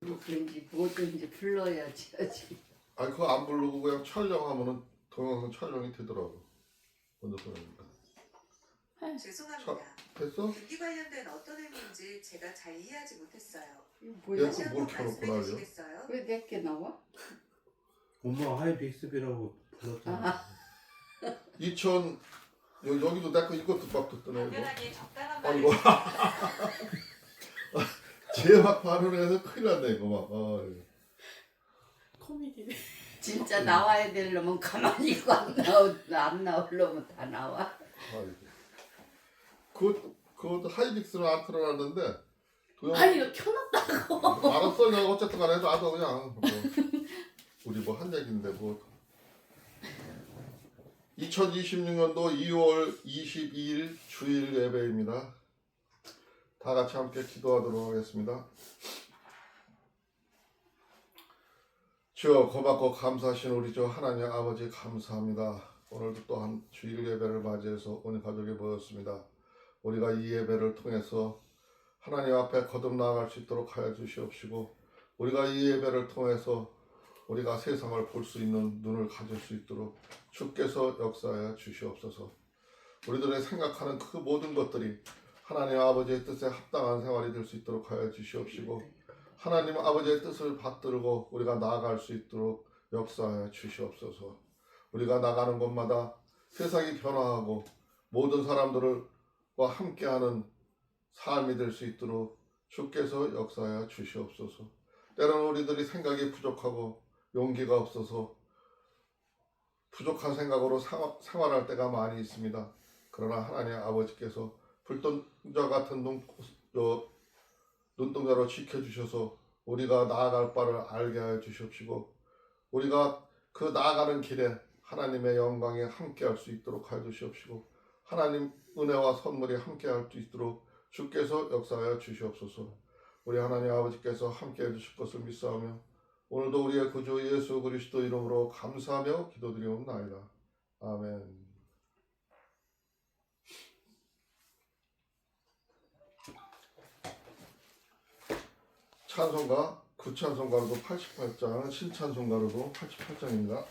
그런지 뭐든지 불러야지. 아니 그거 안 부르고 그냥 촬영하면은 동영상 촬영이 되더라고. 먼저 보니까. 죄송합니다. 됐어? 듣기 관련된 어떤 의미인지 제가 잘 이해하지 못했어요. 이거 뭐야? 다시 뭘 켜놓고 말씀해 난리야? 주시겠어요? 왜 내게 나와? 엄마 하이 빅스비라고 불렀잖아. 2000 여기도 내거 이것도 막 듣더네 이거. 당연하게 적당한 아이고. 제막 발언해서 큰일 났네 이거 막. 아이고. 코미디네. 진짜 나와야 되려면 가만히 있고 안 나오려면 다 나와. 아이고. 그것도 하이빅스는 안 틀어놨는데 아니 이거 켜놨다고. 알았어 내가 어쨌든 간에 나도 그냥 뭐, 우리 뭐 한 얘기인데 뭐 2026년도 2월 22일 주일 예배입니다. 다 같이 함께 기도하도록 하겠습니다. 주여 고맙고 감사하신 우리 주 하나님 아버지 감사합니다. 오늘도 또한 주일 예배를 맞이해서 온 가족이 모였습니다. 우리가 이 예배를 통해서 하나님 앞에 거듭 나아갈 수 있도록 하여 주시옵시고 우리가 이 예배를 통해서 우리가 세상을 볼 수 있는 눈을 가질 수 있도록 주께서 역사하여 주시옵소서. 우리들의 생각하는 그 모든 것들이 하나님 아버지의 뜻에 합당한 생활이 될 수 있도록 하여 주시옵시고 하나님 아버지의 뜻을 받들고 우리가 나아갈 수 있도록 역사하여 주시옵소서. 우리가 나가는 곳마다 세상이 변화하고 모든 사람들과 함께하는 삶이 될 수 있도록 주께서 역사하여 주시옵소서. 때로는 우리들이 생각이 부족하고 용기가 없어서 부족한 생각으로 생활할 때가 많이 있습니다. 그러나 하나님 아버지께서 불동자 같은 눈동자로 지켜주셔서 우리가 나아갈 바를 알게 하여 주시옵시고 우리가 그 나아가는 길에 하나님의 영광에 함께할 수 있도록 하여 주시옵시고 하나님 은혜와 선물이 함께할 수 있도록 주께서 역사하여 주시옵소서. 우리 하나님 아버지께서 함께해 주실 것을 믿사오며 오늘도 우리의 구주 예수 그리스도 이름으로 감사하며 기도드리옵나이다. 아멘. 찬송가 구찬송가로도 88장, 신찬송가로도 88장입니다.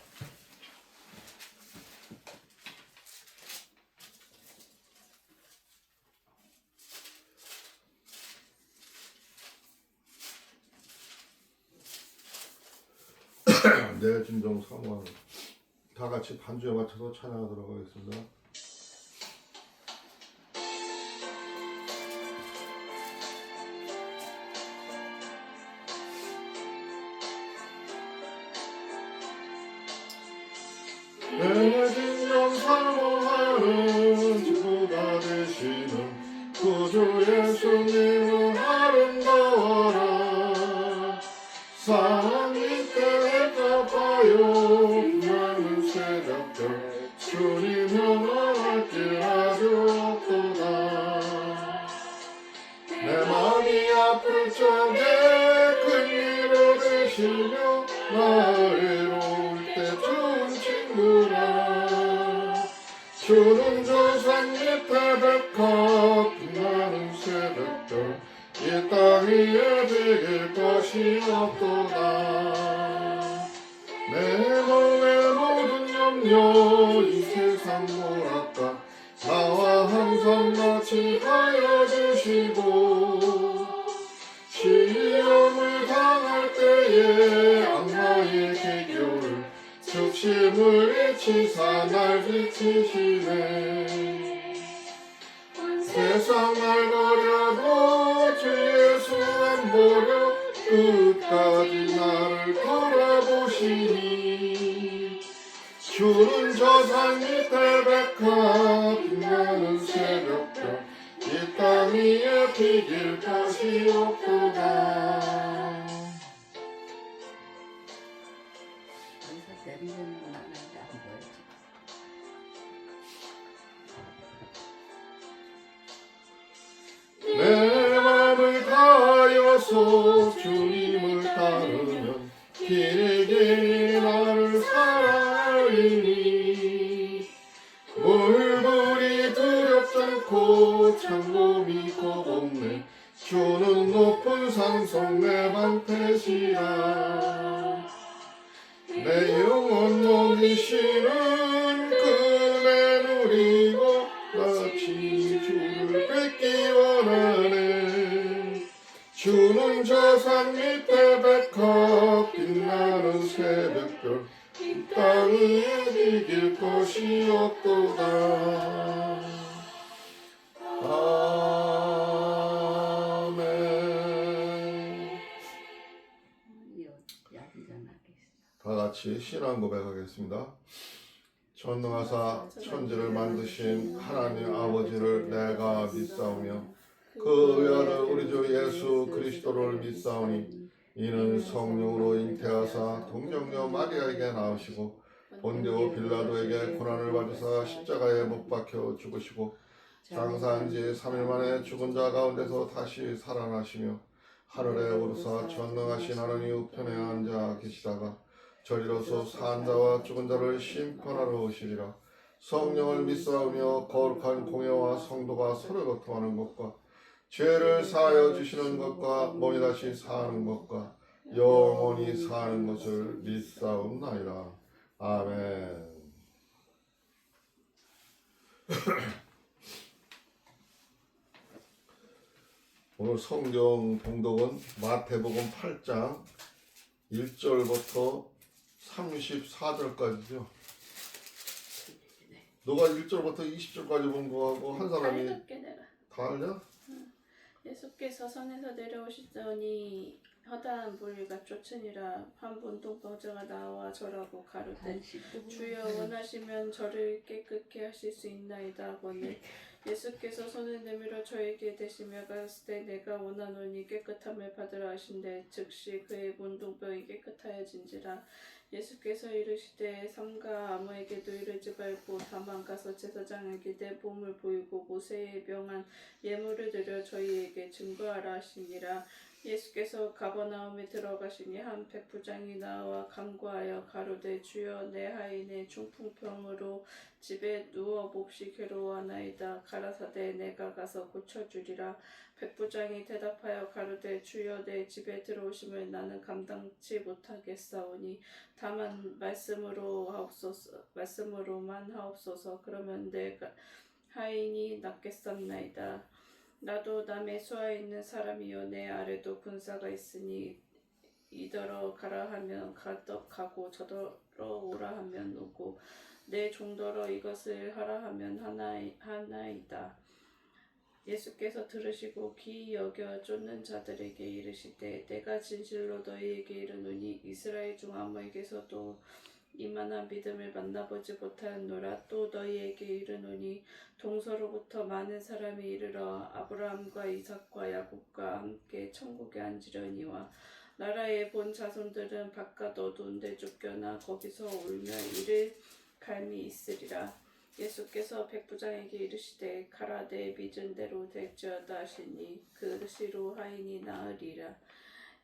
내 진정 사모하는 다 같이 반주에 맞춰서 찬양하도록 하겠습니다. 내 진정 사모하는 주가 되시는 구주 예수님은 아름다워라. 사랑 밑에 갚아요 나는 새벽별 주님은 원할 길 아주 없도다. 내 마음이 아플 적에 큰 위로 되시며 나 외로울 때 좋은 친구라. 주는 저 산 밑에 백합 나는 새벽별 이 땅 위에 비길 것이 없도다. 내 몸의 모든 염려 이 세상 몰았다 나와 항상 같이 하여 주시고 시험을 당할 때에 악마의 계교를 즉심을 잊히사 날 지키시네. 세상 날 버려도 주 예수 안 버려 끝까지 나를 돌아보시니. 주는 저 산 밑에 백합 빛나는 새벽별 이 땅 위에 비길 것이 없도다. 여기서 냄새는 나는데 안 보여지. 내 맘을 다하여서 주님을 따르면 길이 나를 사랑하리니. 물불이 두렵지 않고 찬 몸이 겁없네. 주는 높은 산성 내 방패시 할지라. 내 영혼 모든 신은 그네 누리고 같이 주를 뵙기 원하네. 주는 저 산 밑에 백합 빛나는 새벽별 이 땅 위에 이길 것이 없도다. 아멘. 얌전하게 다 같이 신앙 고백하겠습니다. 전능하사 천지를 만드신 하나님 아버지를 내가 믿사오며 그 외아들 우리 주 예수 그리스도를 믿사오니 이는 성령으로 잉태하사 동정녀 마리아에게 나으시고 본디오 빌라도에게 고난을 받으사 십자가에 못 박혀 죽으시고 장사한 지 3일 만에 죽은 자 가운데서 다시 살아나시며 하늘에 오르사 전능하신 하나님 우편에 앉아 계시다가 저리로서 산 자와 죽은 자를 심판하러 오시리라. 성령을 믿사오며 거룩한 공예와 성도가 서로 교통하는 것과 죄를 사하여 주시는 것과 몸이 다시 사는 것과 영원히 사는 것을 믿사옵나이다. 아멘. 오늘 성경 봉독은 마태복음 8장 1절부터 34절까지죠. 너가 1절부터 20절까지 본 거하고 한 사람이 알게 내가. 다 알냐? 예수께서 산에서 내려오시더니 허다한 무리가 쫓으니라. 한 문둥병자가 나와 절하고 가로되 주여 원하시면 저를 깨끗게 하실 수 있나이다 하거늘 예수께서 손을 내밀어 저에게 대시며 가라사대 내가 원하노니 깨끗함을 받으라 하신대 즉시 그의 문둥병이 깨끗하여진지라. 예수께서 이르시되 삼가 아무에게도 이르지 말고 다만 가서 제사장에게 내 몸을 보이고 모세의 명한 예물을 드려 저희에게 증거하라 하시니라. 예수께서 가버나움에 들어가시니 한 백부장이 나와 간구하여 가로되 주여 내 하인의 중풍병으로 집에 누워 몹시 괴로워하나이다. 가라사대 내가 가서 고쳐주리라. 백부장이 대답하여 가로되 주여 내 집에 들어오심을 나는 감당치 못하겠사오니 다만 말씀으로만 하옵소서. 그러면 내 하인이 낫겠사옵나이다. 나도 남의 수하에 있는 사람이요 내 아래도 군사가 있으니 이더러 가라 하면 가고 저더러 오라 하면 오고 내 종더러 이것을 하라 하면 하나이다. 예수께서 들으시고 귀히 여겨 쫓는 자들에게 이르시되 내가 진실로 너희에게 이르노니 이스라엘 중 아무에게서도 이만한 믿음을 만나보지 못하였노라. 또 너희에게 이르노니 동서로부터 많은 사람이 이르러 아브라함과 이삭과 야곱과 함께 천국에 앉으려니와 나라에 본 자손들은 바깥 어두운 데 쫓겨나 거기서 울며 이를 갈미 있으리라. 예수께서 백부장에게 이르시되 가라 내 믿은 대로 될지어다 하시니 그 시로 하인이 나으리라.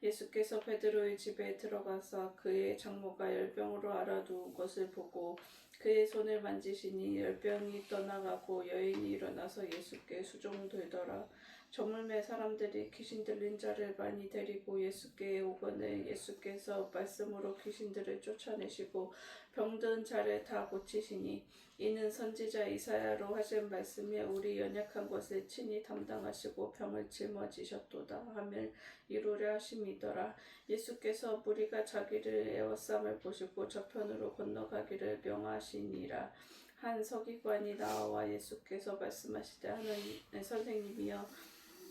예수께서 베드로의 집에 들어가서 그의 장모가 열병으로 앓아누운 것을 보고 그의 손을 만지시니 열병이 떠나가고 여인이 일어나서 예수께 수종들더라. 저물매 사람들이 귀신 들린 자를 많이 데리고 예수께 오거늘 예수께서 말씀으로 귀신들을 쫓아내시고 병든 자를 다 고치시니 이는 선지자 이사야로 하신 말씀에 우리 연약한 것을 친히 담당하시고 병을 짊어지셨도다 하며 이루려 하심이더라. 예수께서 무리가 자기를 애워쌈을 보시고 저편으로 건너가기를 명하시니라. 한 서기관이 나와 예수께서 말씀하시되 하나님의 선생님이여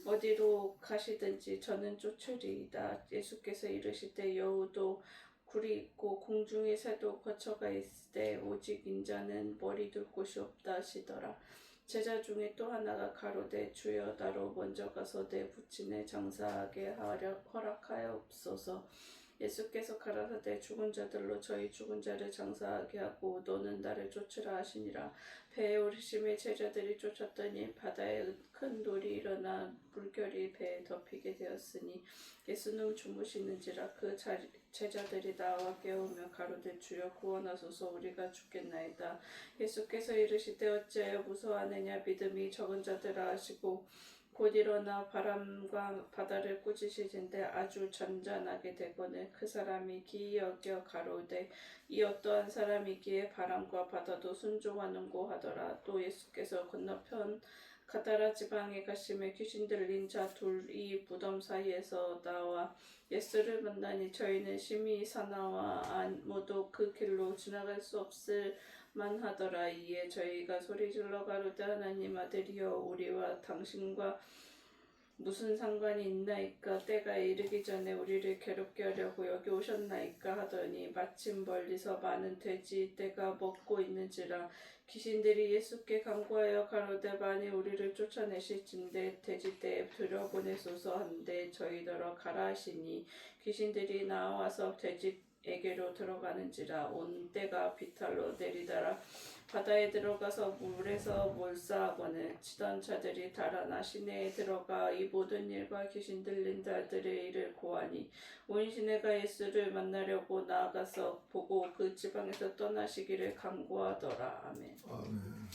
어디로 가시든지 저는 쫓으리이다. 예수께서 이르시되 여우도 굴이 있고 공중의 새도 거처가 있으되 오직 인자는 머리 둘 곳이 없다 하시더라. 제자 중에 또 하나가 가로되 주여 나로 먼저 가서 내 부친을 장사하게 허락하옵소서. 예수께서 가라사대 죽은 자들로 저희 죽은 자를 장사하게 하고 너는 나를 쫓으라 하시니라. 배에 오르심에 제자들이 쫓았더니 바다에 큰 돌이 일어나 물결이 배에 덮이게 되었으니 예수는 주무시는지라. 그 제자들이 나와 깨우며 가로되 주여 구원하소서 우리가 죽겠나이다. 예수께서 이르시되 어찌하여 무서워하느냐 믿음이 적은 자들아 하시고 곧 일어나 바람과 바다를 꾸짖으신데 아주 잔잔하게 되거늘 그 사람이 기이 여겨 가로되 이 어떠한 사람이기에 바람과 바다도 순종하는고 하더라. 또 예수께서 건너편 가다라 지방에 가심에 귀신 들린 자 둘이 무덤 사이에서 나와 예수를 만나니 저희는 심히 사나와 아무도 그 길로 지나갈 수 없을 만하더라. 이에 저희가 소리질러 가로되 하나님 아들이여 우리와 당신과 무슨 상관이 있나이까? 때가 이르기 전에 우리를 괴롭게 하려고 여기 오셨나이까? 하더니 마침 멀리서 많은 돼지 떼가 먹고 있는지라 귀신들이 예수께 간구하여 가로되 만일 우리를 쫓아내실진대 돼지떼에 들여보내소서 한데 저희더러 가라 하시니 귀신들이 나와서 돼지에게로 들어가는지라 온 떼가 비탈로 내리더라. 바다에 들어가서 물에서 몰사하거늘 치던 자들이 달아나 시내에 들어가 이 모든 일과 귀신 들린 자들의 일을 고하니 온 시내가 예수를 만나려고 나아가서 보고 그 지방에서 떠나시기를 간구하더라. 아멘. 아멘.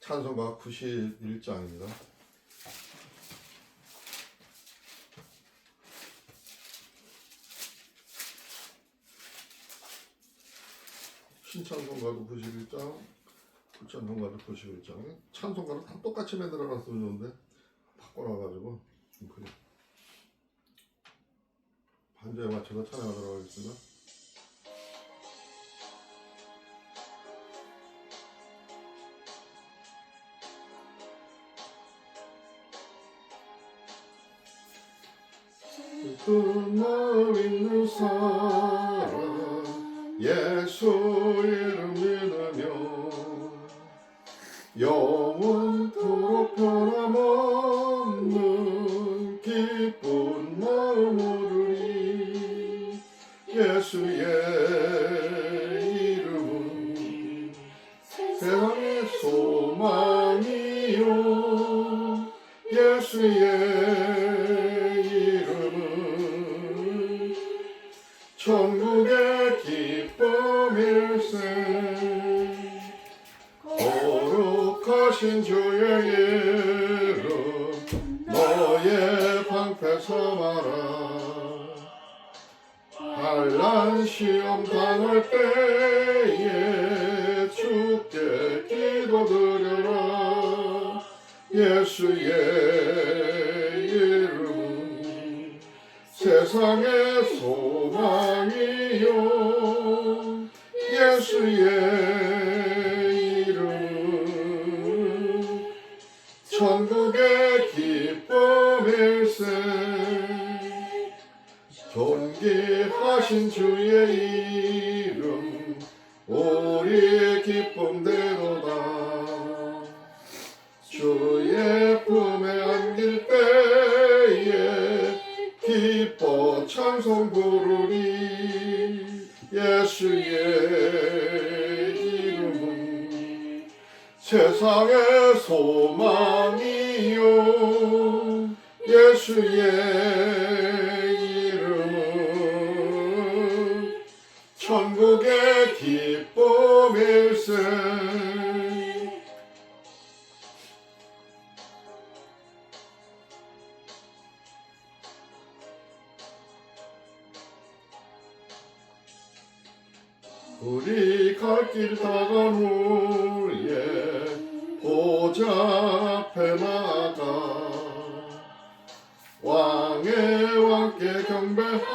찬송가 91장입니다. 신찬송가도 91장, 불찬송가도 91장. 찬송가를 다 똑같이 만들어놨으면 좋은데 바꿔놔가지고 그래. 반주에 맞춰서 찬양하도록 하겠습니다. 마음 있는 사람 예수 이름 믿으며 영원토록 변함없는 기쁜 마음 얻으리. 예수의 이름은 세상의 소망이요 예수의 천국의 기쁨일세. 거룩하신 주의 이름 너의 방패 삼아라. 환난 시험 당할 때에 주께 기도드려라. 예수의 이름은 세상의 소망이요 예수의 이름은 천국의 기쁨일세. 존귀하신 주의 이름 우리의 기쁨대로다. 주의 품에 안길 때에 기뻐 찬송 부르리. 예수의 이름은 세상의 소망이요 예수의 이름은 천국의 기쁨일세. 우리 갈 길 다간 후에 보좌 앞에 나가 왕의 왕께 경배하며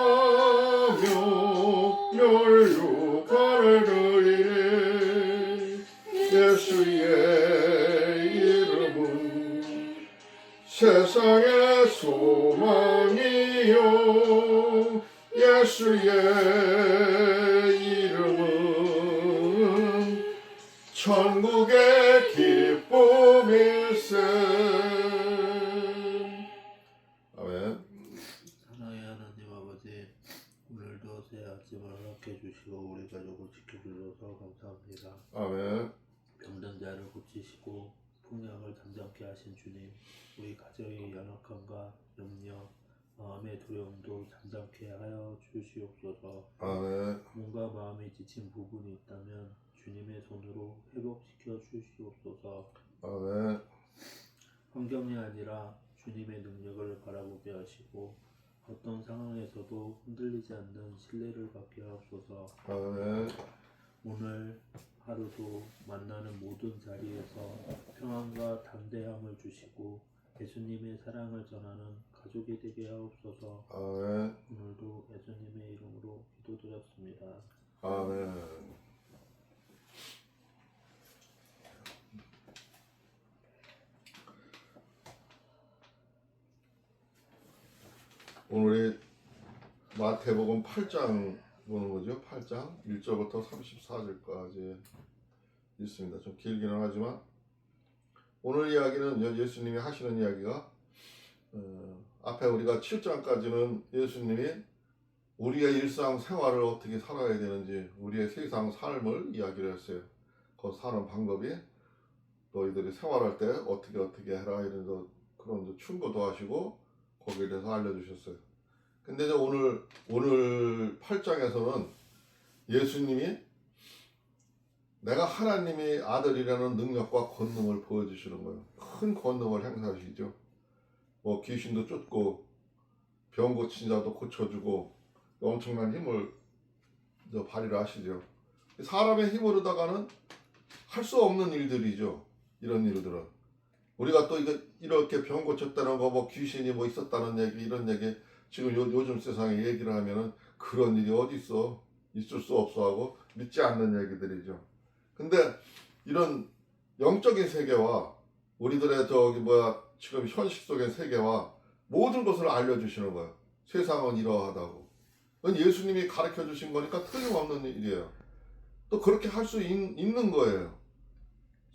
멸류관을 드리리. 예수의 이름은 세상의 소망이요 예수의 이름은 천국의 기쁨일세. 아멘. 사랑의 하나님 아버지, 오늘도 새 아침을 허락해 주시고 우리 가족을 지켜주셔서 감사합니다. 아멘. 병든 자를 고치시고 풍랑을 잠잠케 하신 주님, 우리 가정의 연약함과 염려, 마음의 두려움도 잠잠케 하여 주시옵소서. 아멘. 몸과 마음이 지친 부분이 있다면 주님의 손으로 회복시켜 주시옵소서. 아멘. 환경이 아니라 주님의 능력을 바라보게 하시고 어떤 상황에서도 흔들리지 않는 신뢰를 갖게 하옵소서. 아멘. 오늘 하루도 만나는 모든 자리에서 평안과 담대함을 주시고 예수님의 사랑을 전하는 가족이 되게 하옵소서. 아멘. 오늘도 예수님의 이름으로 기도드렸습니다. 아멘. 오늘이 마태복음 8장 보는 거죠. 8장 1절부터 34절까지 있습니다. 좀 길기는 하지만 오늘 이야기는 예수님이 하시는 이야기가 앞에 우리가 7장까지는 예수님이 우리의 일상 생활을 어떻게 살아야 되는지 우리의 세상 삶을 이야기를 했어요. 그 사는 방법이 너희들이 생활할 때 어떻게 해라 이런 그런 충고도 하시고 거기에 대해서 알려주셨어요. 근데 이제 오늘 8장에서는 예수님이 내가 하나님의 아들이라는 능력과 권능을 보여주시는 거예요. 큰 권능을 행사하시죠. 뭐 귀신도 쫓고 병 고친 자도 고쳐주고 엄청난 힘을 발휘를 하시죠. 사람의 힘으로다가는 할 수 없는 일들이죠. 이런 일들은 우리가 또 이렇게 병 고쳤다는 거, 뭐 귀신이 뭐 있었다는 얘기, 이런 얘기 지금 요즘 세상에 얘기를 하면은 그런 일이 어디 있어? 있을 수 없어 하고 믿지 않는 얘기들이죠. 근데 이런 영적인 세계와 우리들의 지금 현실 속의 세계와 모든 것을 알려주시는 거예요. 세상은 이러하다고. 그건 예수님이 가르쳐 주신 거니까 틀림없는 일이에요. 또 그렇게 할 수 있는 거예요.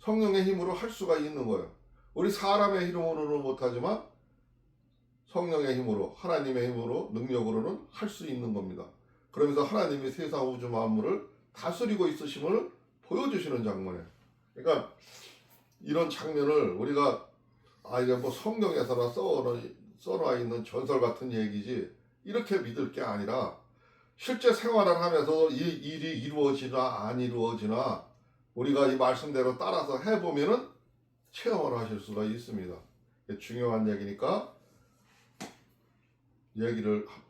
성령의 힘으로 할 수가 있는 거예요. 우리 사람의 힘으로는 못하지만 성령의 힘으로, 하나님의 힘으로, 능력으로는 할 수 있는 겁니다. 그러면서 하나님이 세상 우주 만물을 다스리고 있으심을 보여주시는 장면이에요. 그러니까 이런 장면을 우리가 이게 뭐 성경에서나 써놔 있는 전설 같은 얘기지 이렇게 믿을 게 아니라 실제 생활을 하면서 이 일이 이루어지나 안 이루어지나 우리가 이 말씀대로 따라서 해보면은 체험을 하실 수가 있습니다. 중요한 얘기니까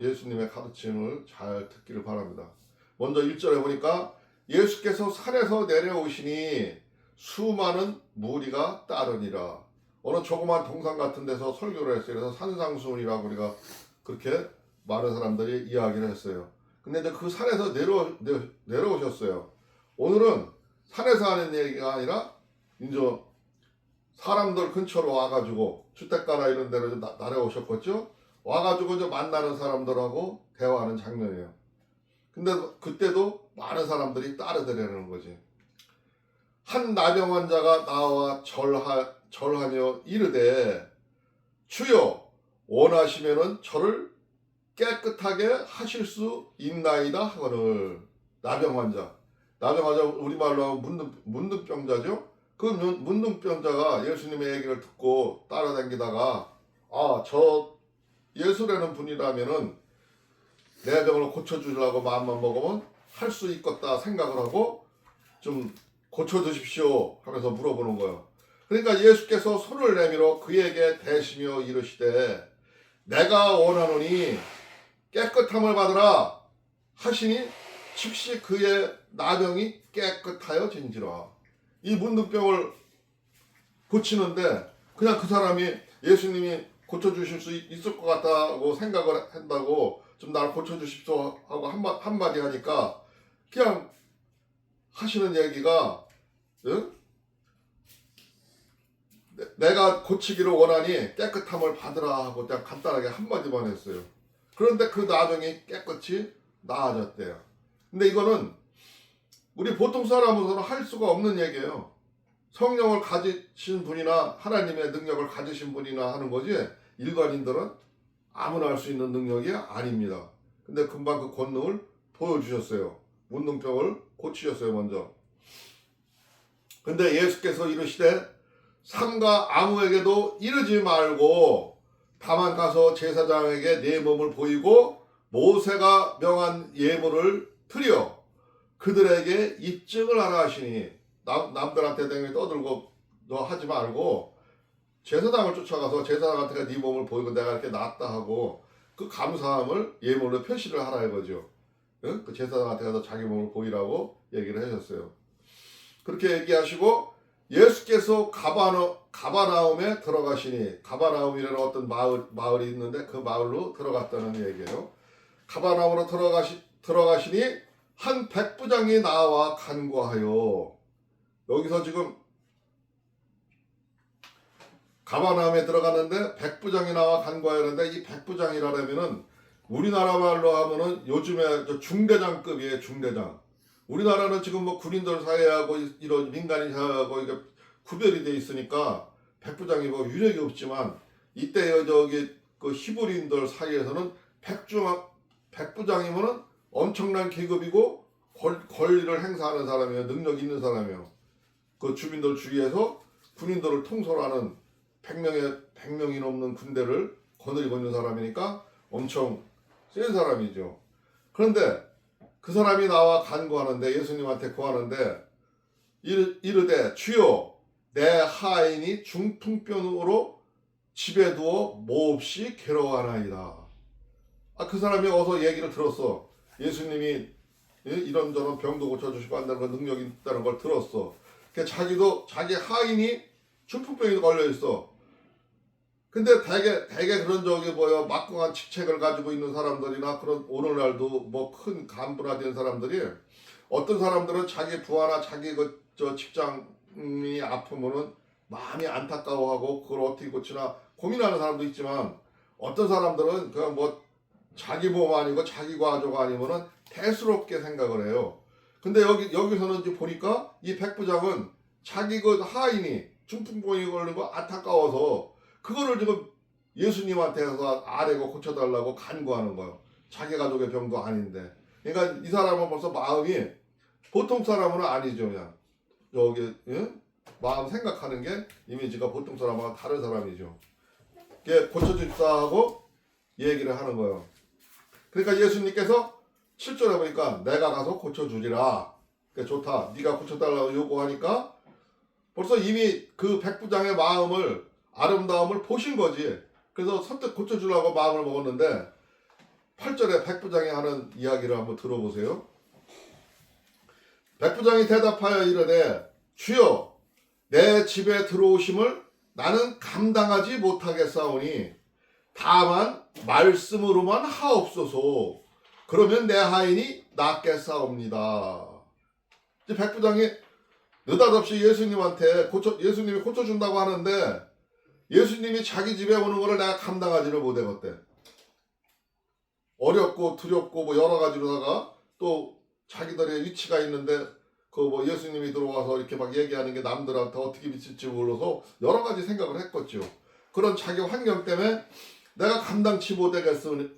예수님의 가르침을 잘 듣기를 바랍니다. 먼저 1절에 보니까 예수께서 산에서 내려오시니 수많은 무리가 따르니라. 어느 조그만 동산 같은 데서 설교를 했어요. 그래서 산상수훈이라고 우리가 그렇게 많은 사람들이 이야기를 했어요. 근데 이제 그 산에서 내려오셨어요. 오늘은 산에서 하는 얘기가 아니라 이제 사람들 근처로 와가지고 주택가나 이런 데로 내려오셨겠죠. 와가지고 이제 만나는 사람들하고 대화하는 장면이에요. 근데 그때도 많은 사람들이 따르더라는 거지. 한 나병 환자가 나와 절하며 이르되 주여 원하시면은 저를 깨끗하게 하실 수 있나이다 하거늘. 나병 환자 우리말로 하면 문둥병자죠. 그 문둥병자가 예수님의 얘기를 듣고 따라다니다가 저 예수라는 분이라면은 내 병을 고쳐주려고 마음만 먹으면 할 수 있겠다 생각을 하고 좀 고쳐주십시오 하면서 물어보는 거예요. 그러니까 예수께서 손을 내밀어 그에게 대시며 이르시되 내가 원하노니 깨끗함을 받으라 하시니 즉시 그의 나병이 깨끗하여진지라. 이 문둥병을 고치는데 그냥 그 사람이 예수님이 고쳐주실 수 있을 것 같다고 생각을 한다고 좀 나를 고쳐주십시오 하고 한마디 하니까 그냥 하시는 얘기가 내가 고치기를 원하니 깨끗함을 받으라 하고 그냥 간단하게 한마디만 했어요. 그런데 그 나병이 깨끗이 나아졌대요. 근데 이거는 우리 보통 사람으로서는 할 수가 없는 얘기예요. 성령을 가지신 분이나 하나님의 능력을 가지신 분이나 하는 거지 일반인들은 아무나 할 수 있는 능력이 아닙니다. 근데 금방 그 권능을 보여주셨어요. 문둥병을 고치셨어요 먼저. 근데 예수께서 이르시되 삼가 아무에게도 이르지 말고 다만 가서 제사장에게 네 몸을 보이고 모세가 명한 예물을 드려 그들에게 입증을 하라 하시니 남들한테 댕기 떠들고 너 하지 말고 제사장을 쫓아가서 제사장한테 네 몸을 보이고 내가 이렇게 낫다 하고 그 감사함을 예물로 표시를 하라 이거죠. 응? 그 제사장한테 가서 자기 몸을 보이라고 얘기를 하셨어요. 그렇게 얘기하시고 예수께서 가바나움에 들어가시니 가바나움이라는 어떤 마을이 있는데 그 마을로 들어갔다는 얘기예요. 가바나움으로 들어가시니 한 백부장이 나와 간구하여 여기서 지금 가바나움에 들어갔는데 백부장이 나와 간구하였는데 이 백부장이라면은 우리나라 말로 하면은 요즘에 중대장급이에요. 중대장. 우리나라는 지금 뭐 군인들 사회하고 이런 민간인 사회하고 이게 구별이 돼 있으니까 백부장이 뭐 유력이 없지만 이때 저기 그 히브리인들 사이에서는 백부장이면은 엄청난 계급이고 권리를 행사하는 사람이에요. 능력 있는 사람이에요. 그 주민들 주위에서 군인들을 통솔하는 100명이 넘는 군대를 거느리고 있는 사람이니까 엄청 센 사람이죠. 그런데 그 사람이 나와 간구하는데 예수님한테 구하는데 이르되 주여 내 하인이 중풍병으로 집에 두어 몹시 괴로워하나이다. 그 사람이 어서 얘기를 들었어. 예수님이 이런저런 병도 고쳐주시고 한다는 걸 능력이 있다는 걸 들었어. 자기도 자기 하인이 중풍병에 걸려있어. 근데 대개 그런 저기 막강한 직책을 가지고 있는 사람들이나 그런 오늘날도 뭐 큰 간부나 된 사람들이 어떤 사람들은 자기 부하나 자기 저 직장이 아프면은 마음이 안타까워하고 그걸 어떻게 고치나 고민하는 사람도 있지만 어떤 사람들은 그냥 뭐 자기 몸 아니고 자기 가족 아니면은 대수롭게 생각을 해요. 근데 여기서는 이제 보니까 이 백부장은 자기 그 하인이 중풍병에 걸린 거 안타까워서 그거를 지금 예수님한테서 아래고 고쳐달라고 간구하는 거예요. 자기 가족의 병도 아닌데. 그러니까 이 사람은 벌써 마음이 보통 사람은 아니죠. 그냥 여기 마음 생각하는 게 이미지가 보통 사람하고 다른 사람이죠. 그게 고쳐줍사 하고 얘기를 하는 거예요. 그러니까 예수님께서 7절에 보니까 내가 가서 고쳐주리라. 그러니까 좋다. 네가 고쳐달라고 요구하니까 벌써 이미 그 백부장의 아름다움을 보신 거지. 그래서 선뜻 고쳐주려고 마음을 먹었는데 8절에 백부장이 하는 이야기를 한번 들어보세요. 백부장이 대답하여 이르되 주여 내 집에 들어오심을 나는 감당하지 못하겠사오니 다만 말씀으로만 하옵소서. 그러면 내 하인이 낫겠사옵니다. 이제 백부장이 느닷없이 예수님이 고쳐준다고 하는데 예수님이 자기 집에 오는 거를 내가 감당하지를 못해봤대. 어렵고 두렵고 뭐 여러 가지로다가 또 자기들의 위치가 있는데 그 뭐 예수님이 들어와서 이렇게 막 얘기하는 게 남들한테 어떻게 미칠지 몰라서 여러 가지 생각을 했겠죠. 그런 자기 환경 때문에 내가 감당치 못하겠으니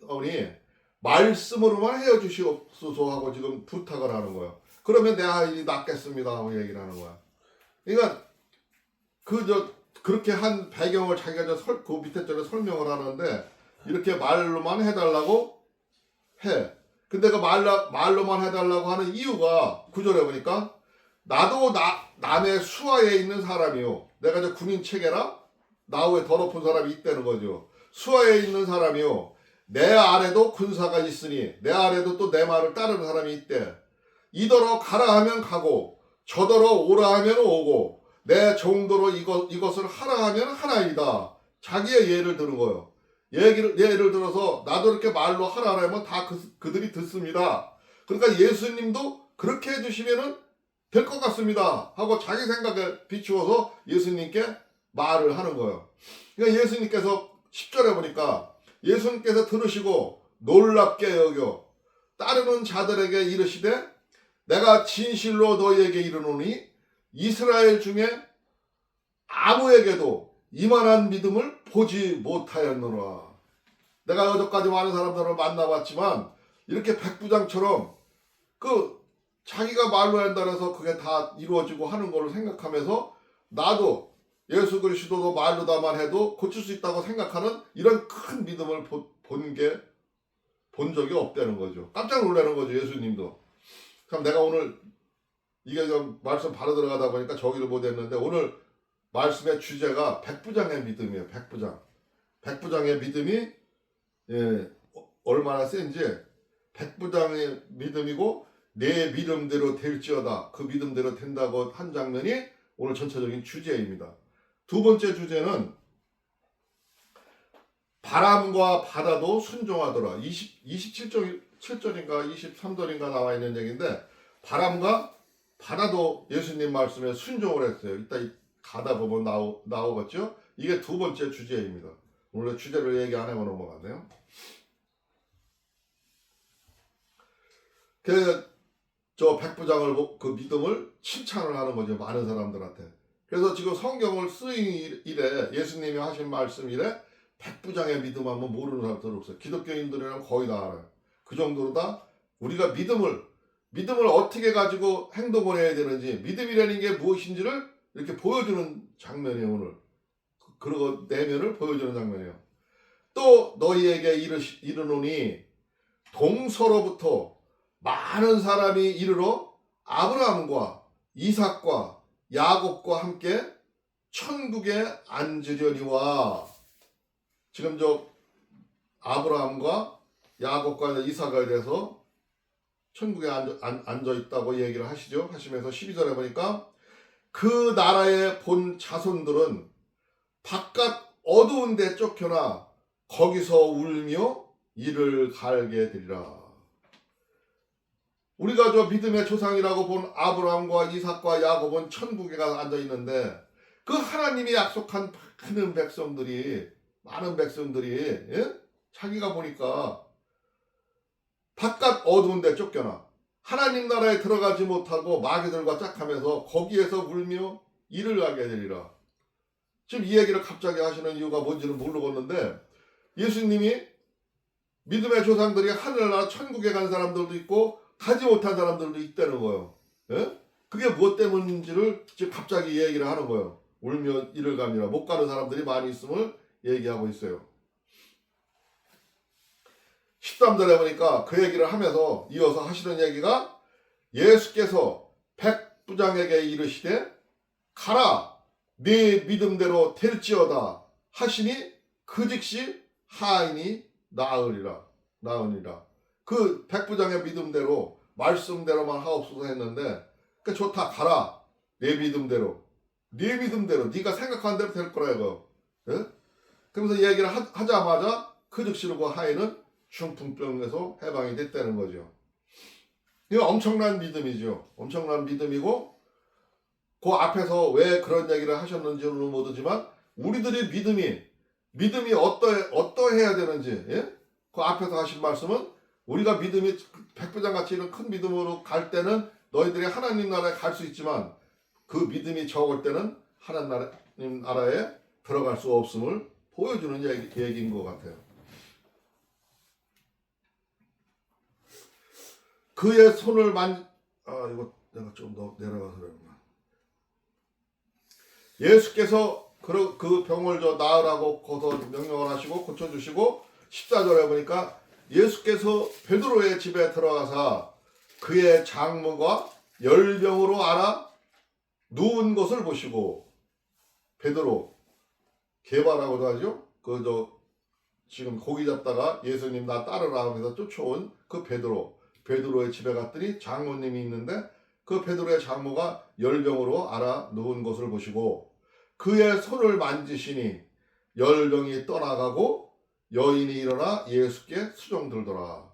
말씀으로만 헤어주시옵소서 하고 지금 부탁을 하는 거예요. 그러면 내 아이이 낫겠습니다 하고 얘기를 하는 거야. 그러니까 그렇게 한 배경을 자기가 그 밑에 절에 설명을 하는데 이렇게 말로만 해달라고 해. 근데 그 말로만 해달라고 하는 이유가 9절에 보니까 나도 남의 수하에 있는 사람이요. 내가 저 군인 체계라 나 외에 더 높은 사람이 있다는 거죠. 수하에 있는 사람이요. 내 아래도 군사가 있으니 내 아래도 또 내 말을 따르는 사람이 있대. 이더러 가라 하면 가고 저더러 오라 하면 오고 내 정도로 이것을 하라 하면 하나이다. 자기의 예를 드는 거예요. 예를 들어서 나도 이렇게 말로 하라 하면 다 그들이 듣습니다. 그러니까 예수님도 그렇게 해주시면은 될 것 같습니다 하고 자기 생각에 비추어서 예수님께 말을 하는 거예요. 그러니까 예수님께서 10절에 보니까 예수님께서 들으시고 놀랍게 여겨 따르는 자들에게 이르시되 내가 진실로 너희에게 이르노니 이스라엘 중에 아무에게도 이만한 믿음을 보지 못하였노라. 내가 여태까지 많은 사람들을 만나봤지만 이렇게 백부장처럼 자기가 말로 한다 해서 그게 다 이루어지고 하는 걸로 생각하면서 나도 예수 그리스도도 말로다만 해도 고칠 수 있다고 생각하는 이런 큰 믿음을 본 적이 없다는 거죠. 깜짝 놀라는 거죠. 예수님도. 참 내가 오늘 이게 좀 말씀 바로 들어가다 보니까 저기를 못했는데 오늘 말씀의 주제가 백부장의 믿음이에요. 백부장. 백부장의 믿음이 얼마나 센지 백부장의 믿음이고 내 믿음대로 될지어다. 그 믿음대로 된다고 한 장면이 오늘 전체적인 주제입니다. 두 번째 주제는 바람과 바다도 순종하더라. 27절인가 23절인가 나와 있는 얘기인데 바람과 바다도 예수님 말씀에 순종을 했어요. 이따 가다 보면 나오겠죠. 이게 두 번째 주제입니다. 원래 주제를 얘기 안 하고 넘어갔네요. 저 백부장을 그 믿음을 칭찬을 하는 거죠. 많은 사람들한테. 그래서 지금 성경을 쓰인 이래 예수님이 하신 말씀 이래 백부장의 믿음 하면 모르는 사람들 없어요. 기독교인들이랑 거의 다 알아요. 그 정도로 다 우리가 믿음을 어떻게 가지고 행동을 해야 되는지 믿음이라는 게 무엇인지를 이렇게 보여주는 장면이에요. 오늘 그리고 내면을 보여주는 장면이에요. 또 너희에게 이르노니 동서로부터 많은 사람이 이르러 아브라함과 이삭과 야곱과 함께 천국에 앉으려니와. 지금 저 아브라함과 야곱과 이삭에 대해서 천국에 앉아 있다고 얘기를 하시죠. 하시면서 12절에 보니까 그 나라의 본 자손들은 바깥 어두운 데 쫓겨나 거기서 울며 이를 갈게 되리라. 우리가 저 믿음의 조상이라고 본 아브라함과 이삭과 야곱은 천국에 가서 앉아 있는데 그 하나님이 약속한 많은 백성들이 자기가 보니까 바깥 어두운 데 쫓겨나 하나님 나라에 들어가지 못하고 마귀들과 짝하면서 거기에서 울며 이를 가게 되리라. 지금 이 얘기를 갑자기 하시는 이유가 뭔지는 모르겠는데 예수님이 믿음의 조상들이 하늘나라 천국에 간 사람들도 있고 가지 못한 사람들도 있다는 거예요. 예? 그게 무엇 때문인지를 지금 갑자기 얘기를 하는 거예요. 울며 이를 가니라. 못 가는 사람들이 많이 있음을 얘기하고 있어요. 13절에 보니까 그 얘기를 하면서 이어서 하시는 얘기가 예수께서 백부장에게 이르시되 가라 네 믿음대로 될지어다 하시니 그 즉시 하인이 나으니라. 그 백부장의 믿음대로 말씀대로만 하옵소서 했는데 그 좋다 가라 내 믿음대로 네가 생각한 대로 될 거라 이거. 예? 그러면서 얘기를 하자마자 그 즉시로 그 하인은 중풍병에서 해방이 됐다는 거죠. 이거 엄청난 믿음이죠. 엄청난 믿음이고 그 앞에서 왜 그런 얘기를 하셨는지는 모르지만 우리들의 믿음이 어떠해야 되는지 그 앞에서 하신 말씀은 우리가 믿음이 백부장같이 이런 큰 믿음으로 갈 때는 너희들이 하나님 나라에 갈 수 있지만 그 믿음이 적을 때는 하나님 나라에 들어갈 수 없음을 보여주는 얘기인 것 같아요. 그의 손을 이거 내가 좀 더 내려가서 그랬구나. 예수께서 그 병을 나으라고 거서 명령을 하시고 고쳐주시고 14절에 보니까 예수께서 베드로의 집에 들어가사 그의 장모가 열병으로 앓아 누운 것을 보시고 베드로 개바라고도 하죠. 지금 고기 잡다가 예수님 나 따르라 하면서 쫓아온 그 베드로의 집에 갔더니 장모님이 있는데 그 베드로의 장모가 열병으로 앓아 누운 것을 보시고 그의 손을 만지시니 열병이 떠나가고 여인이 일어나 예수께 수종들더라.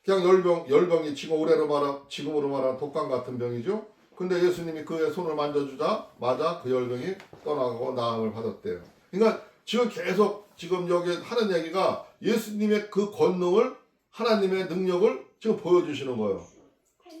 그냥 열병이 지금으로 말하는 독감 같은 병이죠. 근데 예수님이 그의 손을 만져주자마자 그 열병이 떠나가고 나음을 받았대요. 그러니까 지금 계속 지금 여기 하는 얘기가 예수님의 그 권능을 하나님의 능력을 지금 보여주시는 거예요.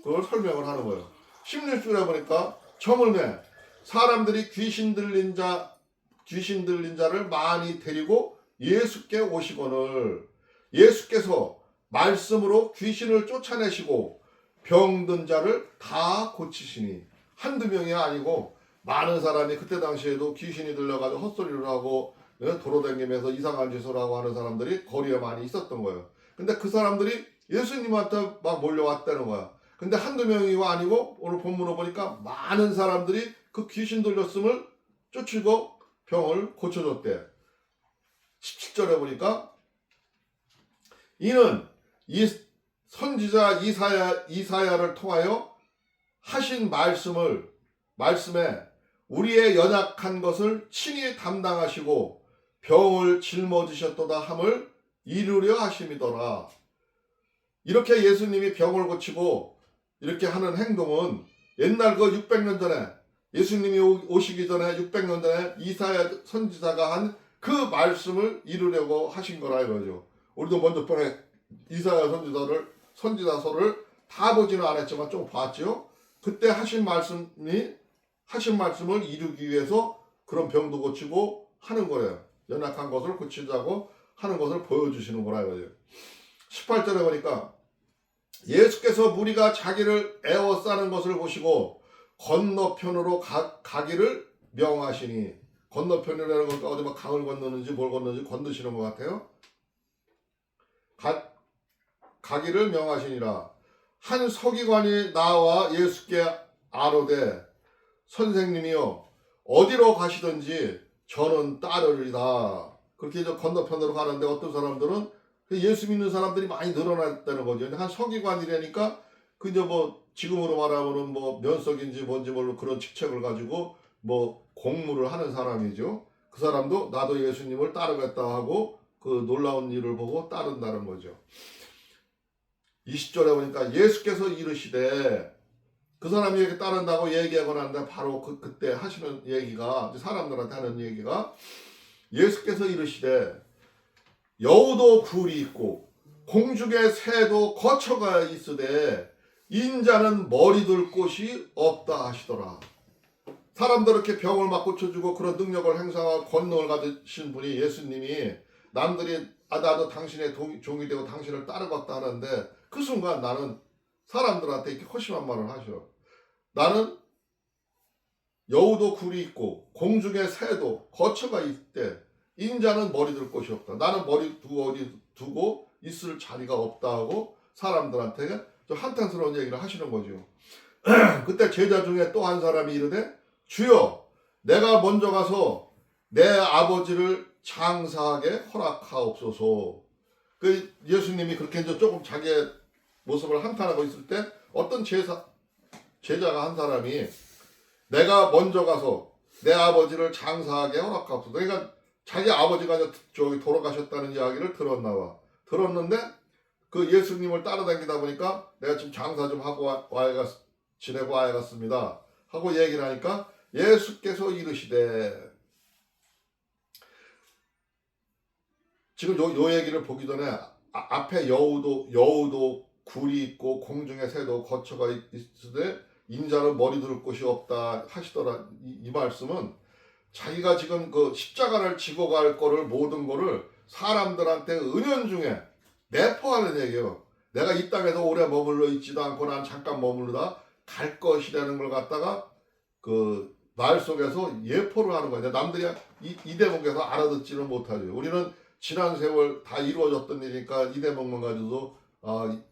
그걸 설명을 하는 거예요. 16절에 보니까 저물매 사람들이 귀신 들린 자를 많이 데리고 예수께 오시거늘 예수께서 말씀으로 귀신을 쫓아내시고 병든 자를 다 고치시니 한두 명이 아니고 많은 사람이 그때 당시에도 귀신이 들려가지고 헛소리를 하고 돌아다니면서 이상한 짓을 하고 하는 사람들이 거리에 많이 있었던 거예요. 근데 그 사람들이 예수님한테 막 몰려왔다는 거야. 근데 한두 명이가 아니고 오늘 본문을 보니까 많은 사람들이 그 귀신 들렸음을 쫓고 병을 고쳐줬대. 17절에 보니까 이는 이 선지자 이사야를 통하여 하신 말씀에 우리의 연약한 것을 친히 담당하시고 병을 짊어지셨도다 함을 이루려 하심이더라. 이렇게 예수님이 병을 고치고 이렇게 하는 행동은 옛날 그 600년 전에 예수님이 오시기 전에 600년 전에 이사야 선지자가 한 그 말씀을 이루려고 하신 거라 이거죠. 우리도 먼저 번에 이사야 선지자서를 다 보지는 않았지만 좀 봤죠. 그때 하신 말씀을 이루기 위해서 그런 병도 고치고 하는 거예요. 연약한 것을 고치자고 하는 것을 보여주시는 거라 이거죠. 18절에 보니까 예수께서 무리가 자기를 에워싸는 것을 보시고 건너편으로 가기를 명하시니, 건너편이라는 건 어디 막 강을 건너는지 뭘 건너는지 건너시는 것 같아요. 가기를 명하시니라. 한 서기관이 나와 예수께 아뢰되 선생님이여 어디로 가시든지 저는 따르리다. 그렇게 이제 건너편으로 가는데 어떤 사람들은 예수 믿는 사람들이 많이 늘어났다는 거죠. 한 서기관이라니까 그 이제 뭐 지금으로 말하면은 뭐 면석인지 뭔지 모르는 그런 직책을 가지고 뭐 공무를 하는 사람이죠. 그 사람도 나도 예수님을 따르겠다 하고 그 놀라운 일을 보고 따른다는 거죠. 20절에 보니까 예수께서 이르시되, 그 사람이 이렇게 따른다고 얘기하고 난데 바로 그때 하시는 얘기가, 사람들한테 하는 얘기가, 예수께서 이르시되 여우도 굴이 있고 공중의 새도 거처가 있으되 인자는 머리 둘 곳이 없다 하시더라. 사람들 이렇게 병을 막 고쳐주고 그런 능력을 행사하고 권능을 가지신 분이 예수님이 남들이 나도 당신의 종이 되고 당신을 따르겠다 하는데 그 순간 나는 사람들한테 이렇게 허심한 말을 하셔. 나는 여우도 굴이 있고 공중의 새도 거처가 있대. 인자는 머리 둘 곳이 없다. 나는 머리 두고 있을 자리가 없다 하고 사람들한테 좀 한탄스러운 얘기를 하시는 거죠. 그때 제자 중에 또 한 사람이 이르되 주여 내가 먼저 가서 내 아버지를 장사하게 허락하옵소서. 그 예수님이 그렇게 이제 조금 자기의 모습을 한탄하고 있을 때 어떤 제자가 한 사람이 내가 먼저 가서 내 아버지를 장사하게 허락하옵소서. 그러니까 자기 아버지가 저기 돌아가셨다는 이야기를 들었나 봐. 들었는데 그 예수님을 따라다니다 보니까 내가 지금 장사 좀 하고 지내고 와야겠습니다 하고 얘기를 하니까 예수께서 이르시되, 지금 요 얘기를 보기 전에 앞에 여우도 굴이 있고 공중의 새도 거처가 있으되 인자는 머리 둘 곳이 없다 하시더라. 이 말씀은 자기가 지금 그 십자가를 지고 갈 거를 모든 거를 사람들한테 은연중에 내포하는 얘기예요. 내가 이 땅에서 오래 머물러 있지도 않고 난 잠깐 머무르다 갈 것이라는 걸 갖다가 그 말 속에서 예포를 하는 거예요. 남들이 이 대목에서 알아듣지는 못하죠. 우리는 지난 세월 다 이루어졌던 일이니까 이 대목만 가지고도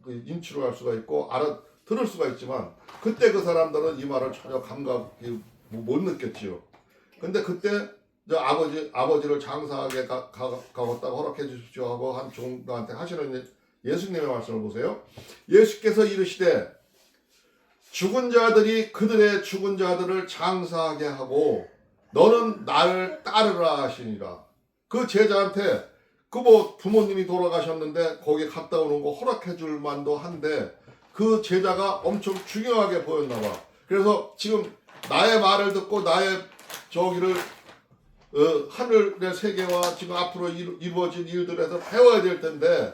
인치로 할 수가 있고 알아들을 수가 있지만 그때 그 사람들은 이 말을 전혀 감각이 못 느꼈지요. 근데 그때 아버지를 장사하게 가겠다고 허락해 주십시오 하고 한 종들한테 하시는 예수님의 말씀을 보세요. 예수께서 이르시되 죽은 자들이 그들의 죽은 자들을 장사하게 하고 너는 나를 따르라 하시니라. 그 제자한테 그 뭐 부모님이 돌아가셨는데 거기 갔다 오는 거 허락해 줄 만도 한데 그 제자가 엄청 중요하게 보였나 봐. 그래서 지금 나의 말을 듣고 나의 저기를 하늘의 세계와 지금 앞으로 이루어질 일들에서 배워야 될 텐데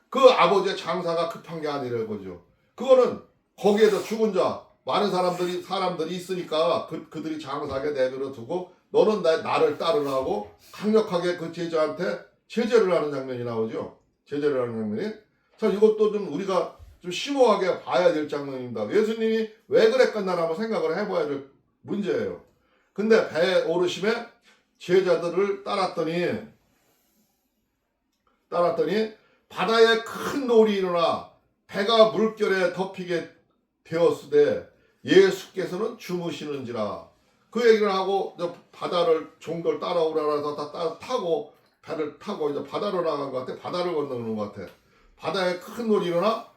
그 아버지의 장사가 급한 게 아니라는 거죠. 그거는 거기에서 죽은 자 많은 사람들이 있으니까 그들이 장사하게 내버려 두고 너는 나를 따르라고 강력하게 그 제자한테 제재를 하는 장면이 나오죠. 제재를 하는 장면이. 참 이것도 좀 우리가 좀 심오하게 봐야 될 장면입니다. 예수님이 왜 그랬겠나 한번 생각을 해봐야 될 문제예요. 근데 배 오르심에 제자들을 따랐더니 바다에 큰 놀이 일어나 배가 물결에 되었으되 예수께서는 주무시는지라. 그 얘기를 하고 바다를 종들 따라오라 해서 다 타고 배를 타고 이제 바다로 나간 것 같아. 바다를 건너는 것 같아. 바다에 큰 놀이 일어나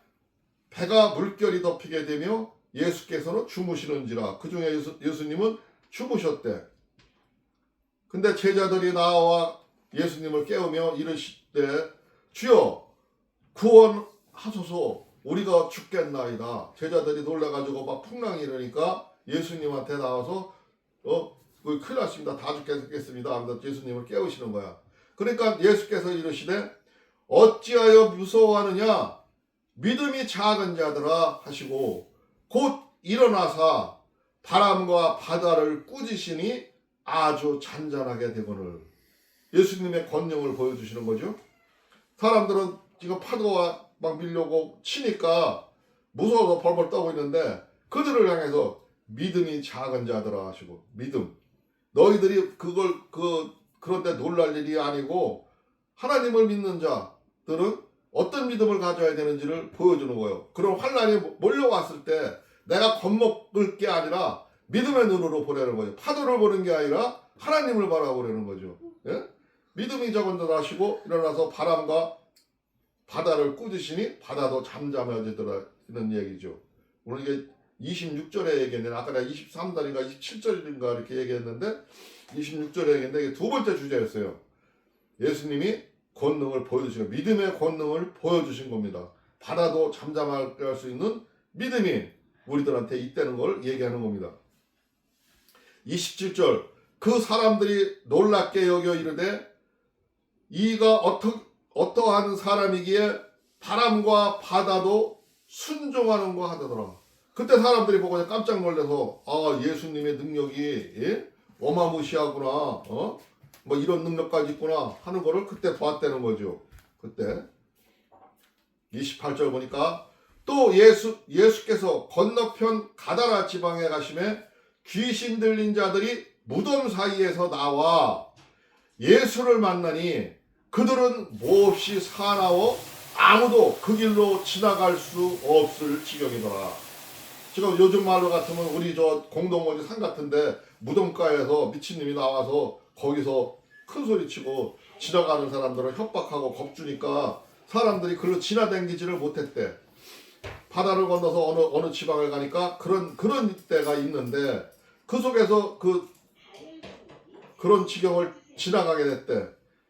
배가 물결이 덮이게 되며 예수께서는 주무시는지라. 그 중에 예수님은 주무셨대. 근데 제자들이 나와 예수님을 깨우며 이르시되 주여 구원하소서 우리가 죽겠나이다. 제자들이 놀라가지고 막 풍랑이 일으니까 예수님한테 나와서 큰일 났습니다. 다 죽겠습니다. 하면서 예수님을 깨우시는 거야. 그러니까 예수께서 이르시되 어찌하여 무서워하느냐 믿음이 작은 자들아 하시고 곧 일어나사 바람과 바다를 꾸짖으니 아주 잔잔하게 되거늘. 예수님의 권능을 보여주시는 거죠. 사람들은 지금 파도가 막 밀려오고 치니까 무서워서 벌벌 떠고 있는데 그들을 향해서 믿음이 작은 자들아 하시고, 믿음, 너희들이 그런데 놀랄 일이 아니고 하나님을 믿는 자들은 어떤 믿음을 가져야 되는지를 보여주는 거예요. 그럼 환난이 몰려왔을 때 내가 겁먹을 게 아니라 믿음의 눈으로 보내는 거죠. 파도를 보는 게 아니라 하나님을 바라보려는 거죠. 예? 믿음이 적은 자 하시고 일어나서 바람과 바다를 꾸짖으니 바다도 잠잠해지더라 이런 얘기죠. 오늘 이게 26절에 얘기했는데 아까 내가 23절인가 27절인가 이렇게 얘기했는데 26절에 얘기했는데 이게 두 번째 주제였어요. 예수님이 권능을 보여주신 믿음의 권능을 보여주신 겁니다. 바다도 잠잠하게 할 수 있는 믿음이 우리들한테 있다는 걸 얘기하는 겁니다. 27절 그 사람들이 놀랍게 여겨 이르되 이가 어떠한 사람이기에 바람과 바다도 순종하는가 하더라. 그때 사람들이 보고 깜짝 놀라서 예수님의 능력이 어마무시하구나, 뭐 이런 능력까지 있구나 하는 거를 그때 봤다는 거죠. 그때 28절 보니까 또 예수께서 건너편 가다라 지방에 가심에 귀신 들린 자들이 무덤 사이에서 나와 예수를 만나니 그들은 몹시 사나워 아무도 그 길로 지나갈 수 없을 지경이더라. 지금 요즘 말로 같으면 우리 저 공동원지 산 같은데 무덤가에서 미친놈이 나와서 거기서 큰 소리 치고 지나가는 사람들을 협박하고 겁주니까 사람들이 글로 지나다니지를 못했대. 바다를 건너서 어느 지방을 가니까 그런 때가 있는데 그 속에서 그런 지경을 지나가게 됐대.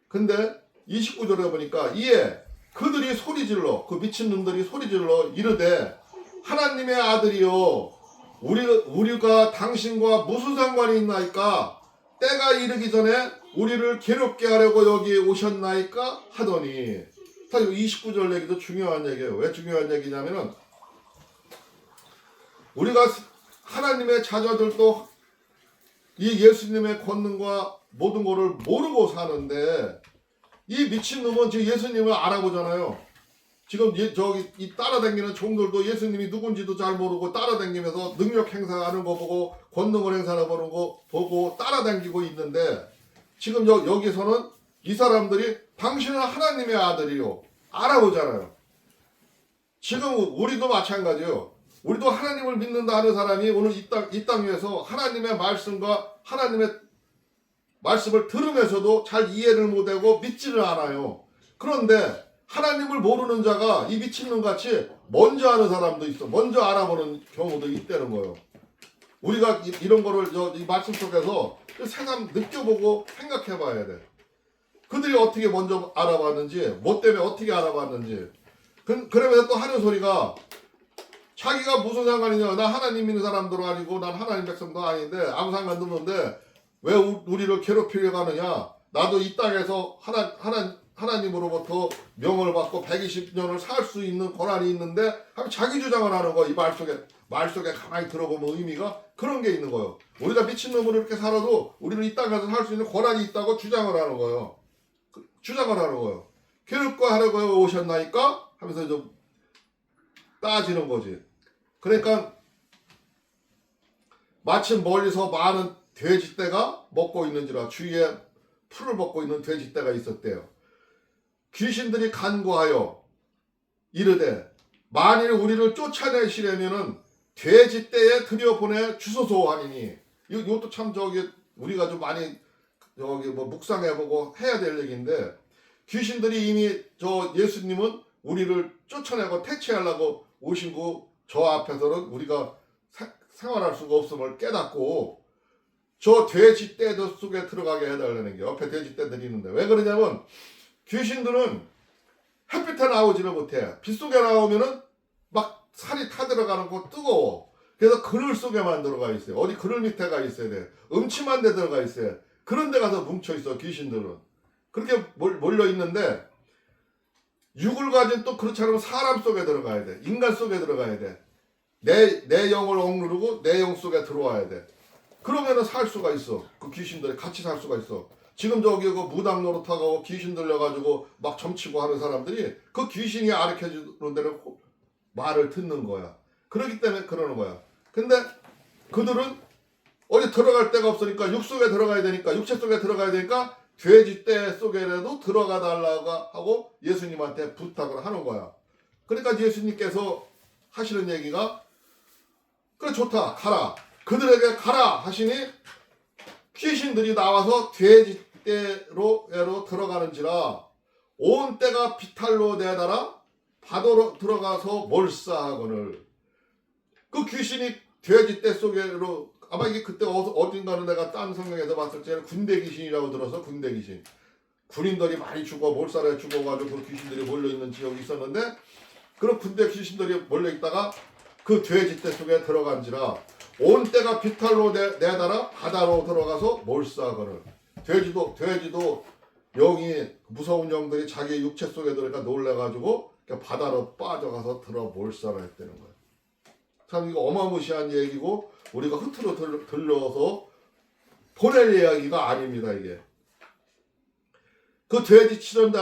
근데 29절에 보니까 이에 그들이 소리질러 그 미친놈들이 소리질러 이르되 하나님의 아들이요 우리가 당신과 무슨 상관이 있나이까 때가 이르기 전에 우리를 괴롭게 하려고 여기 오셨나이까 하더니 사실 29절 얘기도 중요한 얘기예요. 왜 중요한 얘기냐면은 우리가 하나님의 자녀들도 이 예수님의 권능과 모든 것을 모르고 사는데 이 미친놈은 지금 예수님을 알아보잖아요. 지금 이 따라다니는 종들도 예수님이 누군지도 잘 모르고 따라다니면서 능력 행사하는 거 보고 권능을 행사하는 거 보고 따라다니고 있는데 지금 여기서는 이 사람들이 당신은 하나님의 아들이요 알아보잖아요. 지금 우리도 마찬가지예요. 우리도 하나님을 믿는다 하는 사람이 오늘 이 땅 위에서 하나님의 말씀과 하나님의 말씀을 들으면서도 잘 이해를 못하고 믿지를 않아요. 그런데 하나님을 모르는 자가 이 미친놈같이 먼저 아는 사람도 있어. 먼저 알아보는 경우도 있다는 거예요. 우리가 이런 거를 이 말씀 속에서 새삼 느껴보고 생각해 봐야 돼. 그들이 어떻게 먼저 알아봤는지, 뭐 때문에 어떻게 알아봤는지. 그러면서 또 하는 소리가 자기가 무슨 상관이냐. 나 하나님 믿는 사람도 아니고 난 하나님 백성도 아닌데 아무 상관도 없는데 왜 우리를 괴롭히려고 하느냐. 나도 이 땅에서 하나님으로부터 명을 받고 120년을 살 수 있는 권한이 있는데 자기 주장을 하는 거. 이 말 속에 가만히 들어보면 의미가 그런 게 있는 거예요. 우리가 미친놈으로 이렇게 살아도 우리는 이 땅에서 살 수 있는 권한이 있다고 주장을 하는 거예요. 괴롭고 하려고 오셨나이까? 하면서 좀 따지는 거지. 그러니까 마침 멀리서 많은 돼지떼가 먹고 있는지라 주위에 풀을 먹고 있는 돼지떼가 있었대요. 귀신들이 간구하여 이르되 만일 우리를 쫓아내시려면은 돼지 떼에 들여보내 주소서 하니니. 이것도 참 우리가 좀 많이 뭐 묵상해보고 해야 될 얘기인데, 귀신들이 이미 예수님은 우리를 쫓아내고 퇴치하려고 오신 저 앞에서는 우리가 생활할 수가 없음을 깨닫고 저 돼지 떼 속에 들어가게 해달라는 게, 옆에 돼지 떼들이 있는데, 왜 그러냐면 귀신들은 햇빛에 나오지를 못해. 빛 속에 나오면은 막 살이 타들어가는 거 뜨거워. 그래서 그늘 속에만 들어가 있어요. 어디 그늘 밑에 가 있어야 돼. 음침한 데 들어가 있어요. 그런 데 가서 뭉쳐 있어, 귀신들은. 그렇게 몰려 있는데, 육을 가진 또 그렇지 않으면 사람 속에 들어가야 돼. 인간 속에 들어가야 돼. 내 영을 억누르고 내 영 속에 들어와야 돼. 그러면은 살 수가 있어. 그 귀신들이 같이 살 수가 있어. 지금 그 무당 노릇하고 귀신 들려가지고 막 점치고 하는 사람들이 그 귀신이 가르쳐주는 대로 말을 듣는 거야. 그렇기 때문에 그러는 거야. 근데 그들은 어디 들어갈 데가 없으니까 육 속에 들어가야 되니까, 육체 속에 들어가야 되니까 돼지 떼 속에라도 들어가 달라고 하고 예수님한테 부탁을 하는 거야. 그러니까 예수님께서 하시는 얘기가, 그래 좋다, 가라. 그들에게 가라 하시니 귀신들이 나와서 돼지 떼로 들어가는지라 온 떼가 비탈로 내달아 바다로 들어가서 몰사하거늘. 그 귀신이 돼지 떼 속으로, 아마 이게 그때 어딘가는 내가 딴 성경에서 봤을 때는 군대 귀신이라고 들어서, 군대 귀신. 군인들이 많이 몰살에 죽어가지고 그 귀신들이 몰려있는 지역이 있었는데, 그런 군대 귀신들이 몰려있다가 그 돼지 떼 속에 들어간지라 온 떼가 비탈로 내달아 바다로 들어가서 몰사하거늘. 돼지도 영이, 무서운 영들이 자기 육체 속에 들어가 놀래가지고 바다로 빠져가서 몰살을 했다는 거예요. 참 이거 어마무시한 얘기고 우리가 흐트러 들려서 보낼 이야기가 아닙니다. 이게 그 돼지 치던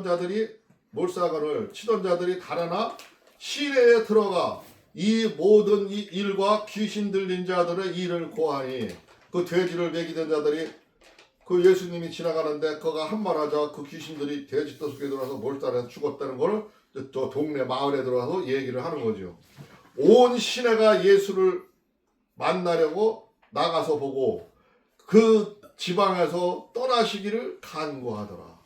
자들이 몰사관을 치던 자들이 달아나 시내에 들어가 이 모든 이 일과 귀신 들린 자들의 일을 고하니, 그 돼지를 먹이던 자들이 그 예수님이 지나가는데 그가 한 말하자 그 귀신들이 돼지 떼 속에 들어와서 몰살해서 죽었다는 걸 저 동네 마을에 들어와서 얘기를 하는 거죠. 온 시내가 예수를 만나려고 나가서 보고 그 지방에서 떠나시기를 간구하더라.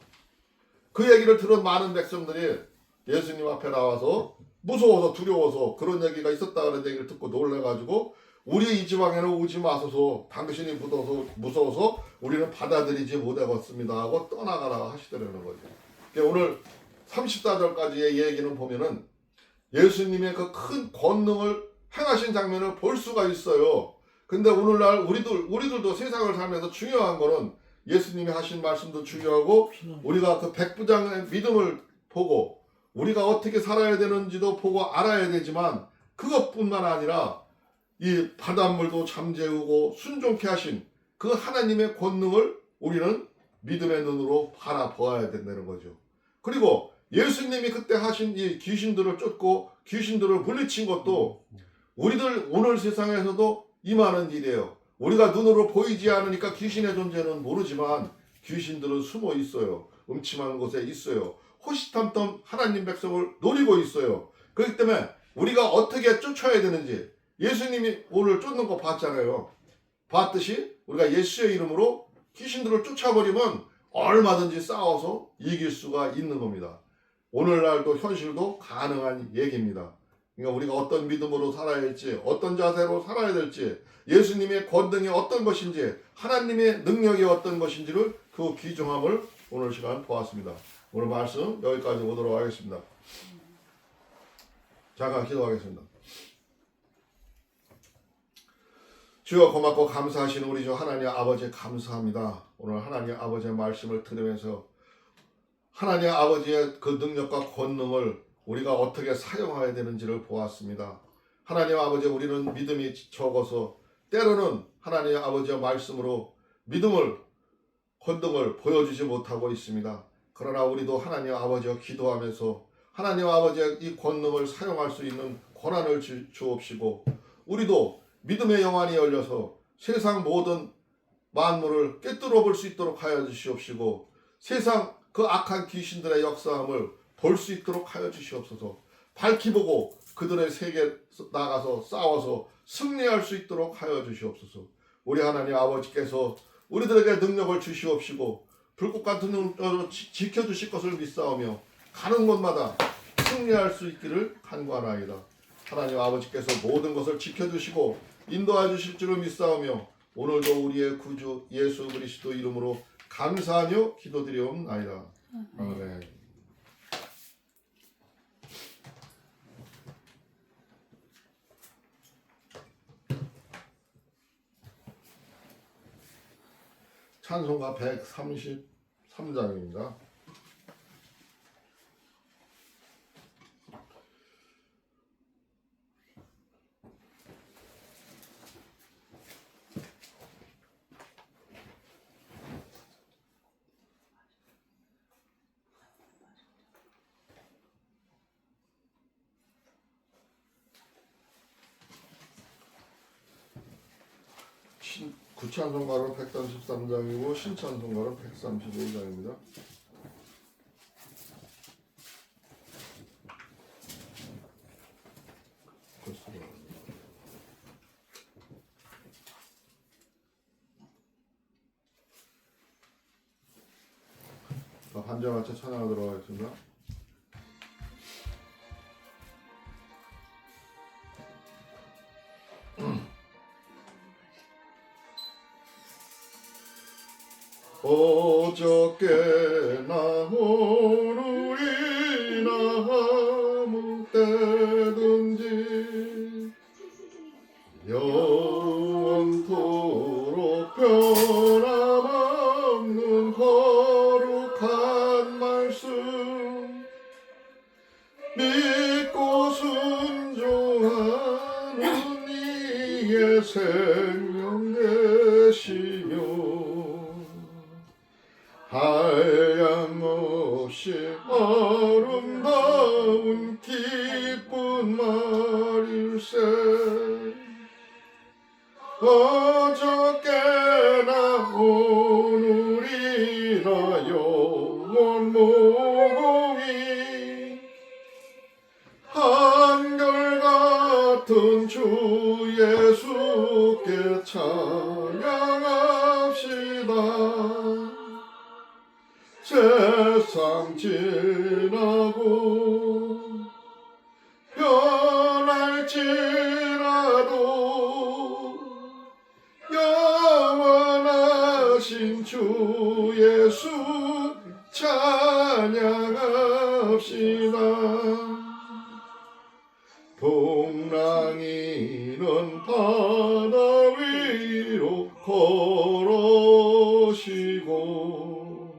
그 얘기를 들은 많은 백성들이 예수님 앞에 나와서 무서워서 두려워서 그런 얘기가 있었다는 얘기를 듣고 놀래가지고 우리 이 지방에는 오지 마소서, 당신이 무서워서 우리는 받아들이지 못하겠습니다 하고 떠나가라 하시더라는 거죠. 그러니까 오늘 34절까지의 얘기는 보면은 예수님의 그 큰 권능을 행하신 장면을 볼 수가 있어요. 근데 오늘날 우리들도 세상을 살면서 중요한 거는 예수님이 하신 말씀도 중요하고, 우리가 그 백부장의 믿음을 보고 우리가 어떻게 살아야 되는지도 보고 알아야 되지만, 그것뿐만 아니라 이 바닷물도 잠재우고 순종케 하신 그 하나님의 권능을 우리는 믿음의 눈으로 바라보아야 된다는 거죠. 그리고 예수님이 그때 하신 이 귀신들을 쫓고 귀신들을 물리친 것도 우리들 오늘 세상에서도 임하는 일이에요. 우리가 눈으로 보이지 않으니까 귀신의 존재는 모르지만 귀신들은 숨어 있어요. 음침한 곳에 있어요. 호시탐탐 하나님 백성을 노리고 있어요. 그렇기 때문에 우리가 어떻게 쫓아야 되는지, 예수님이 오늘 쫓는 거 봤잖아요. 봤듯이 우리가 예수의 이름으로 귀신들을 쫓아버리면 얼마든지 싸워서 이길 수가 있는 겁니다. 오늘날도 현실도 가능한 얘기입니다. 그러니까 우리가 어떤 믿음으로 살아야 할지, 어떤 자세로 살아야 될지, 예수님의 권능이 어떤 것인지, 하나님의 능력이 어떤 것인지를 그 귀중함을 오늘 시간 보았습니다. 오늘 말씀 여기까지 오도록 하겠습니다. 잠깐 기도하겠습니다. 주여, 고맙고 감사하신 우리 주 하나님 아버지 감사합니다. 오늘 하나님 아버지의 말씀을 들으면서 하나님 아버지의 그 능력과 권능을 우리가 어떻게 사용해야 되는지를 보았습니다. 하나님 아버지, 우리는 믿음이 적어서 때로는 하나님 아버지의 말씀으로 믿음을, 권능을 보여주지 못하고 있습니다. 그러나 우리도 하나님 아버지와 기도하면서 하나님 아버지의 이 권능을 사용할 수 있는 권한을 주옵시고, 우리도 믿음의 영안이 열려서 세상 모든 만물을 꿰뚫어 볼 수 있도록 하여 주시옵시고, 세상 그 악한 귀신들의 역사함을 볼 수 있도록 하여 주시옵소서. 밝히 보고 그들의 세계에 나가서 싸워서 승리할 수 있도록 하여 주시옵소서. 우리 하나님 아버지께서 우리들에게 능력을 주시옵시고 불꽃 같은 눈으로 지켜주실 것을 믿사오며 가는 곳마다 승리할 수 있기를 간구하나이다. 하나님 아버지께서 모든 것을 지켜주시고 인도해 주실 줄을 믿사오며 오늘도 우리의 구주 예수 그리스도 이름으로 감사하며 기도드리옵나이다. 아멘. 찬송가 133장입니다. 구찬송가는 133장이고 신찬송가는 135장입니다. 반주와 같이 찬양하도록 하겠습니다. 어저께나 오늘이나 아무 때든지 영원토록 변함없는 거룩한 말씀 믿고 순종하는 이의 생명 되시며 한량없이 아름다운 기쁜 말일세 어저께나 오늘이나 영원 모공이 한결같은 주 예수께 찬양합시다. 세상 지나고 변할지라도 영원하신 주 예수 찬양합시다. 동랑이는 바다 위로 걸으시고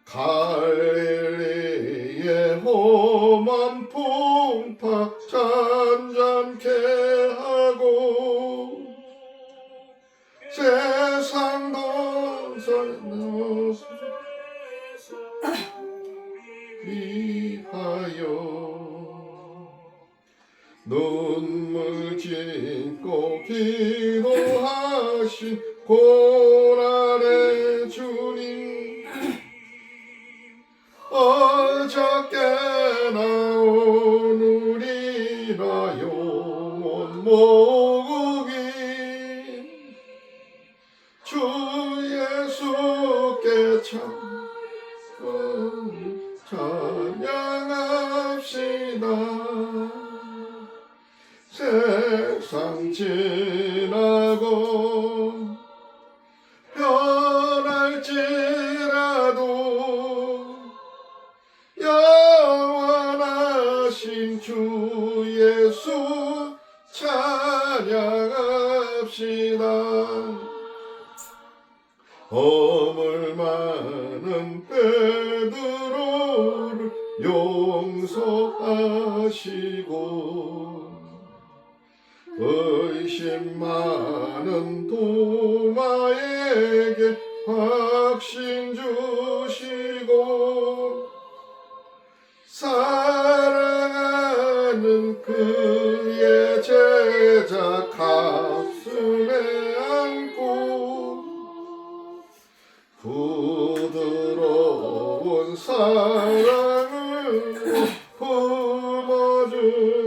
갈릴리의 험한 풍파 잔잔케 하고 세상 동산을 위하여 눈물 짓고 기도하신 고난의 주님 어저께나 오늘이나 영원 모국인 주 예수께 찬양합시다. 세상 지나고 변할지라도 영원하신 주 예수 찬양합시다. 허물 많은 베드로를 용서하시고 의심 많은 도마에게 확신 주시고 사랑하는 그의 제자 가슴에 안고 부드러운 사랑을 품어주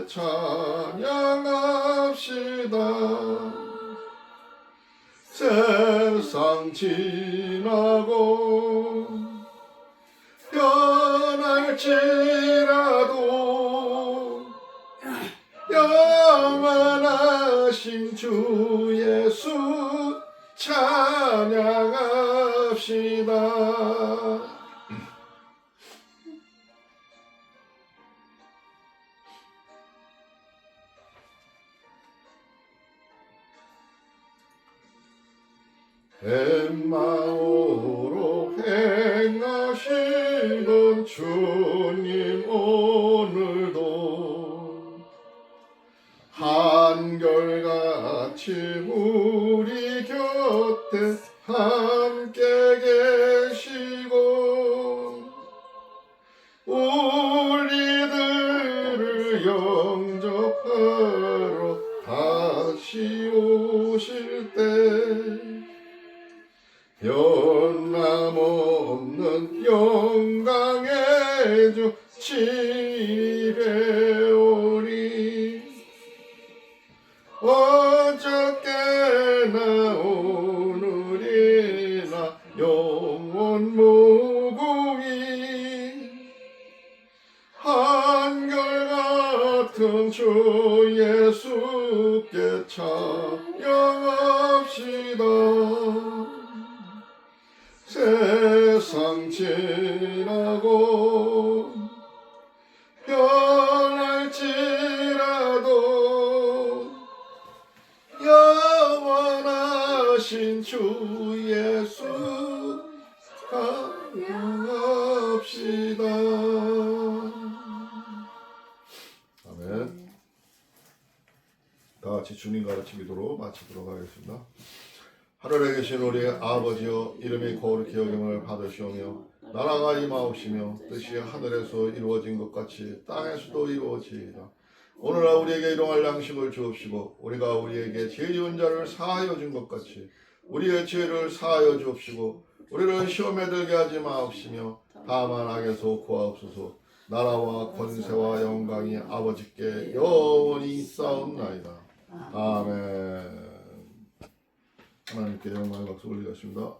찬양합시다. 세상 지나고 변할지라도 영원하신 주 예수 찬양합시다. 엠마오로 행하시던 주님 오늘도 한결같이 우리 곁에 함께 계시고 우리들을 영접하러 다시 오실 때 변함없는 영광의 주 집에 오리. 어저께나 오늘이나 영원 무궁히 한결같은 주 예수께 찬양합시다. 세상 지나고 변할지라도 영원하신 주 예수 찬양합시다. 아멘. 다 같이 주님 가르침 믿도록 마치도록 하겠습니다. 하늘에 계신 우리 아버지여, 이름이 거룩히 여김을 받으시오며 나라가 임하옵시며 뜻이 하늘에서 이루어진 것 같이 땅에서도 이루어지이다. 오늘날 우리에게 일용할 양식을 주옵시고 우리가 우리에게 죄 지은 자를 사하여 준 것 같이 우리의 죄를 사하여 주옵시고 우리를 시험에 들게 하지 마옵시며 다만 악에서 구하옵소서. 나라와 권세와 영광이 아버지께 영원히 있사옵나이다. 아멘. 하나님께 영광의 박수 올리겠습니다.